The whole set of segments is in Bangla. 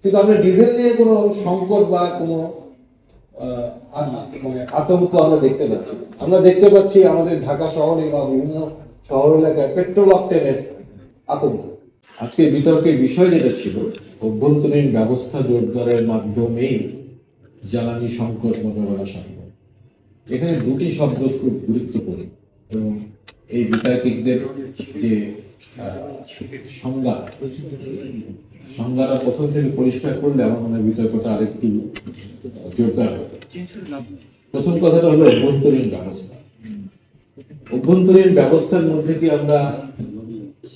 কিন্তু আমরা ডিজেল নিয়ে কোনো সংকট বা কোনো মানে আতঙ্ক আমরা দেখতে পাচ্ছি না। আমরা দেখতে পাচ্ছি আমাদের ঢাকা শহরে বা বিভিন্ন শহর এলাকায় পেট্রোল অকটেনের আতঙ্ক। আজকে বিতর্কের বিষয় যেটা ছিল, অভ্যন্তরীণ ব্যবস্থা জোরদারের মাধ্যমেই জ্বালানি সংকট মোকাবেলা সম্ভব। এখানে দুটি শব্দ খুব গুরুত্বপূর্ণ এবং এই বিতর্কিকদের যে সংজ্ঞাটা প্রথম থেকে পরিষ্কার করলে আমার মনে হয় বিতর্কটা আরেকটু জোরদার হবে। প্রথম কথাটা হলো অভ্যন্তরীণ ব্যবস্থা। অভ্যন্তরীণ ব্যবস্থার মধ্যে কি আমরা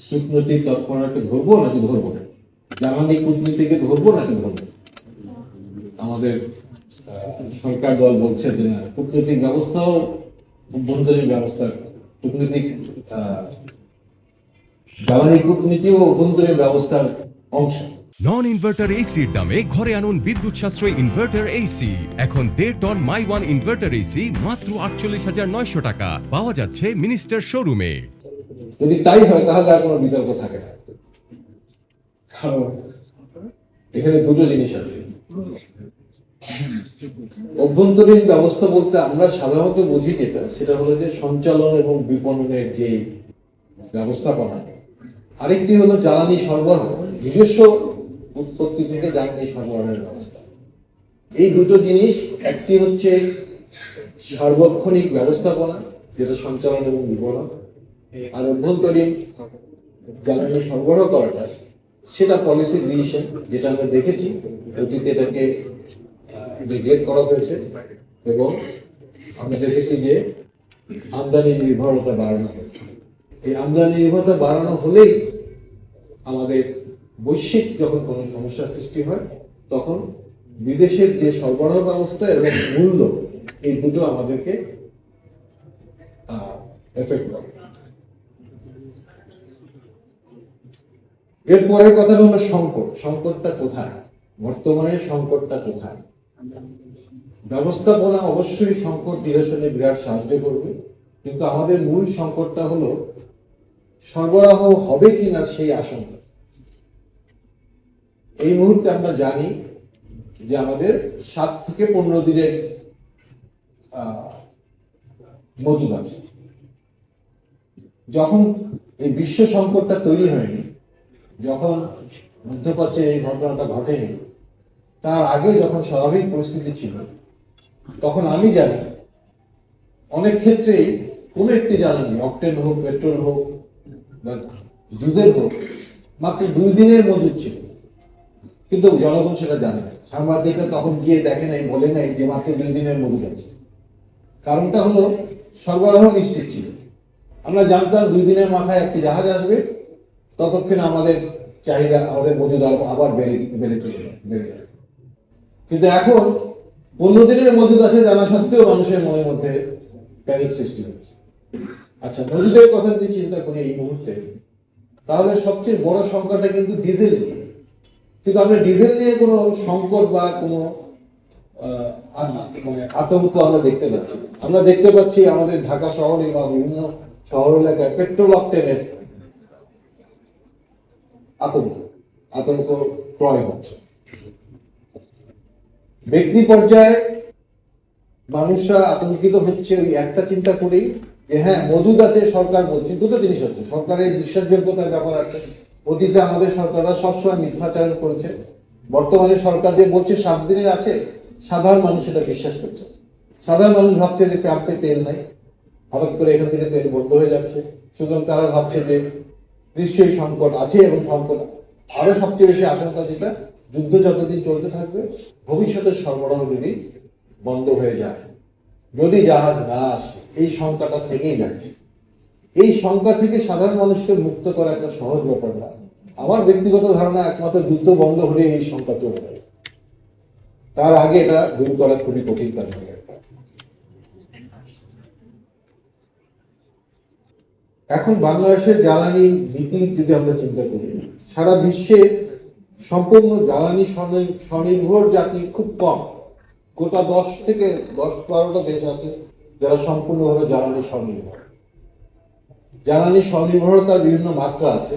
কূটনৈতিক তৎপরতাকে ধরবো নাকি ধরবো না, জ্বালানি কূটনীতিকে ধরবো নাকি ধরবো? আমাদের সরকার দল বলছে যে না, কূটনৈতিক ব্যবস্থাও অভ্যন্তরীণ ব্যবস্থা, কূটনৈতিক জ্বালানি কূটনীতিও অভ্যন্তরীণ ব্যবস্থার অংশ। নন ইনভার্টার এসির দামে ঘরে আনুন বিদ্যুৎ সাশ্রয়ী ইনভার্টার এসি। এখন 1.5 ton my one inverter AC মাত্র 48,900 টাকা পাওয়া যাচ্ছে মিনিস্টার শোরুমে। যদি তাই হয় তাহলে আর কোনো বিতর্ক থাকে না, কারণ এখানে দুটো জিনিস আছে। অভ্যন্তরীণ ব্যবস্থা বলতে আমরা সাধারণত বুঝি যেটা, সেটা হলো যে সঞ্চালন এবং বিপণনের যে ব্যবস্থাপনা। আরেকটি হলো জ্বালানি সরবরাহ, নিজস্ব উৎপত্তি থেকে জ্বালানি সরবরাহের ব্যবস্থা। এই দুটো জিনিস, একটি হচ্ছে সার্বক্ষণিক ব্যবস্থাপনা যেটা সঞ্চালন এবং বিপণন, আর অভ্যন্তরীণ জ্বালানি সরবরাহ করাটা সেটা পলিসি ডিসিশন, যেটা আমরা দেখেছি অতীতে এটাকে রেগুলেট করা হয়েছে এবং আমরা দেখেছি যে আমদানি নির্ভরতা বাড়ানো হয়েছে। এই আমদানি নির্ভরতা বাড়ানো হলেই আমাদের বৈশ্বিক যখন কোনো সমস্যার সৃষ্টি হয় তখন বিদেশের যে সরবরাহ ব্যবস্থা এবং মূল্য, এই দুটো আমাদেরকে এফেক্ট করে। এরপরের কথা হলো সংকটটা কোথায়, বর্তমানে সংকটটা কোথায়? ব্যবস্থাপনা অবশ্যই সংকট নিরসনে বিরাট সাহায্য করবে, কিন্তু আমাদের মূল সংকটটা হলো সরবরাহ হবে কিনা সেই আশঙ্কা। এই মুহূর্তে আমরা জানি যে আমাদের 7 থেকে 15 দিনের মজুদ আছে। যখন এই বিশ্ব সংকটটা তৈরি হয়নি, যখন মধ্যপ্রাচ্যে এই ঘটনাটা ঘটেনি, তার আগে যখন স্বাভাবিক পরিস্থিতি ছিল, তখন আমি জানি অনেক ক্ষেত্রেই কোনো একটি জ্বালানি, অকটেন হোক, পেট্রোল হোক বা ডিজেল হোক, মাত্র 2 দিনের মজুদ ছিল, কিন্তু জনগণ সেটা জানে না। সাংবাদিকরা তখন গিয়ে দেখে নাই, বলে নাই যে মাত্র 2 দিনের মজুদ আছে। কারণটা হলো সরবরাহ নিশ্চিত ছিল। আমরা জানতাম 2 দিনের মাথায় একটি জাহাজ আসবে, ততক্ষণে আমাদের চাহিদা, আমাদের মজুদ আবার বেড়ে যাবে। কিন্তু এখন 15 দিনের মজুদ আছে জানা সত্ত্বেও মানুষের মনের মধ্যে প্যানিক সৃষ্টি হচ্ছে। আচ্ছা, মজুদের কথা যদি চিন্তা করি এই মুহূর্তে, তাহলে সবচেয়ে বড় সংকটটা কিন্তু ডিজেল নিয়ে। কিন্তু আমরা ডিজেল নিয়ে কোনো সংকট বা কোনো মানে আতঙ্ক আমরা দেখতে পাচ্ছি। আমরা দেখতে পাচ্ছি আমাদের ঢাকা শহরে বা বিভিন্ন শহর এলাকায় পেট্রোল অকটেনের আতঙ্ক প্রয়োগ হচ্ছে। ব্যক্তি পর্যায়ে মানুষরা আতঙ্কিত হচ্ছে ওই একটা চিন্তা করেই যে হ্যাঁ মজুদ আছে, সরকার বলছে। দুটো জিনিস হচ্ছে, সরকারের বিশ্বাসযোগ্যতার ব্যাপার আছে। অতীতে আমাদের সরকাররা সবসময় মিথ্যাচারণ করেছে। বর্তমানে সরকার যে বলছে 7 দিনের আছে, সাধারণ মানুষ এটা বিশ্বাস করছে। সাধারণ মানুষ ভাবছে যে পাম্পে তেল নাই, হঠাৎ করে এখান থেকে তেল বন্ধ হয়ে যাচ্ছে, সুতরাং তারা ভাবছে যে নিশ্চয়ই সংকট আছে। এবং সংকট আরো সবচেয়ে বেশি আশঙ্কা যেটা, যুদ্ধ যতদিন চলতে থাকবে, ভবিষ্যতের সরবরাহ যদি বন্ধ হয়ে যায়, যদি জাহাজ না আসে, এই শঙ্কাটা থেকেই যাচ্ছে। এই শঙ্কা থেকে সাধারণ মানুষকে মুক্ত করা একটা সহজ ব্যাপার না। আমার ব্যক্তিগত ধারণা, একমাত্র যুদ্ধ বন্ধ হলে এই শঙ্কা চলে যাবে। তার আগে এটা দূর করা খুবই কঠিন কাজ হবে। এখন বাংলাদেশের জ্বালানি নীতি যদি আমরা চিন্তা করি, সারা বিশ্বে সম্পূর্ণ জ্বালানি স্বনির্ভর জাতি খুব কম। গোটা 10-12টা দেশ আছে যারা সম্পূর্ণভাবে জ্বালানি স্বনির্ভর। জ্বালানি স্বনির্ভরতার বিভিন্ন মাত্রা আছে।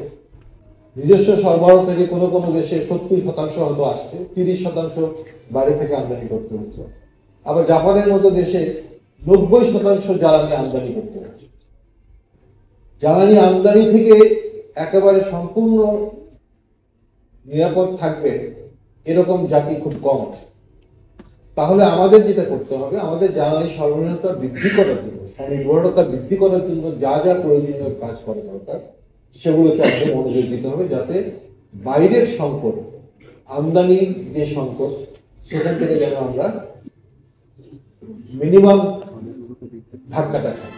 নিজস্ব সরবরাহ থেকে কোনো কোনো দেশে 70% হয়তো আসছে, 30% বাইরে থেকে আমদানি করতে হচ্ছে। আবার জাপানের মতো দেশে 90% জ্বালানি আমদানি করতে হচ্ছে। জ্বালানি আমদানি থেকে একেবারে সম্পূর্ণ নিরাপদ থাকবে এরকম জাতি খুব কম আছে। তাহলে আমাদের যেটা করতে হবে, আমাদের জ্বালানি সরবরাহতা বৃদ্ধি করার জন্য, স্বনির্ভরতা বৃদ্ধি করার জন্য যা যা প্রয়োজনীয় কাজ করা দরকার সেগুলোতে আমাদের মনোযোগ দিতে হবে, যাতে বাইরের সংকট, আমদানির যে সংকট, সেখান থেকে যেন আমরা মিনিমাম ধাক্কাটা খাই।